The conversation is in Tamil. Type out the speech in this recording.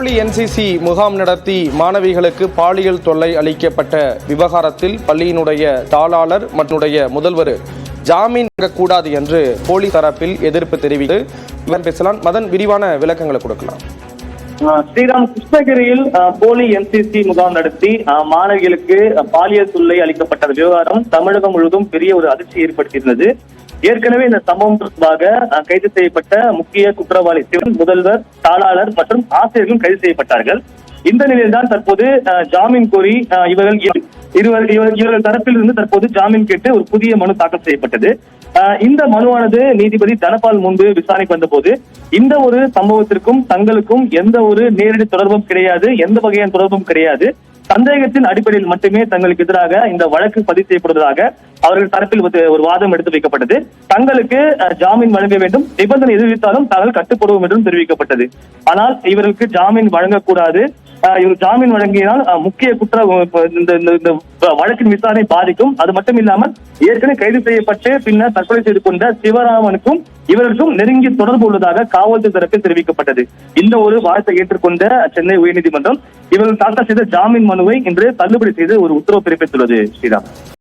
போலி என்சிசி முகாம் நடத்தி மாணவிகளுக்கு பாலியல் தொல்லை அளிக்கப்பட்ட விவகாரத்தில் பள்ளியினுடைய தாளாளர் மற்றும் முதல்வர் ஜாமீன் கூடாது என்று போலி தரப்பில் எதிர்ப்பு தெரிவித்து பேசலாம். மதன் விரிவான விளக்கங்களை கொடுக்கலாம். ஸ்ரீராம், கிருஷ்ணகிரியில் போலி என்சிசி முகாம் நடத்தி மாணவிகளுக்கு பாலியல் தொல்லை அளிக்கப்பட்ட விவகாரம் தமிழகம் முழுவதும் பெரிய ஒரு அதிர்ச்சி ஏற்படுத்தியிருந்தது. ஏற்கனவே இந்த சம்பவம் தொடர்பாக கைது செய்யப்பட்ட முக்கிய குற்றவாளி முதல்வர், தாளாளர் மற்றும் ஆசிரியர்களும் கைது செய்யப்பட்டார்கள். இந்த நிலையில்தான் தற்போது ஜாமீன் கோரி இவர்கள் தரப்பில் இருந்து தற்போது ஜாமீன் கேட்டு ஒரு புதிய மனு தாக்கல் செய்யப்பட்டது. இந்த மனுவானது நீதிபதி தனபால் முன்பு விசாரணைக்கு வந்த போது இந்த ஒரு சம்பவத்திற்கும் தங்களுக்கும் எந்த ஒரு நேரடி தொடர்பும் கிடையாது, எந்த வகையான தொடர்பும் கிடையாது, சந்தேகத்தின் அடிப்படையில் மட்டுமே தங்களுக்கு எதிராக இந்த வழக்கு பதிவு செய்யப்படுவதாக அவர்கள் தரப்பில் ஒரு வாதம் எடுத்து வைக்கப்பட்டது. தங்களுக்கு ஜாமீன் வழங்க வேண்டும், நிபந்தனை எதிர்த்தாலும் தாங்கள் கட்டுப்படுவோம் என்றும் தெரிவிக்கப்பட்டது. ஆனால் இவர்களுக்கு ஜாமீன் வழங்கக்கூடாது, இவர் ஜாமீன் வழங்கினால் முக்கிய இந்த வழக்கின் விசாரணை பாதிக்கும், அது மட்டும் இல்லாமல் ஏற்கனவே கைது செய்யப்பட்டு பின்னர் தற்கொலை செய்து கொண்ட சிவராமனுக்கும் இவருக்கும் நெருங்கிய தொடர்பு உள்ளதாக காவல்துறை தரப்பில் தெரிவிக்கப்பட்டது. இந்த ஒரு வாதத்தை ஏற்றுக்கொண்ட சென்னை உயர்நீதிமன்றம் இவர்கள் தாக்கல் செய்த ஜாமீன் மனுவை இன்று தள்ளுபடி செய்து ஒரு உத்தரவு பிறப்பித்துள்ளது. ஸ்ரீராம்.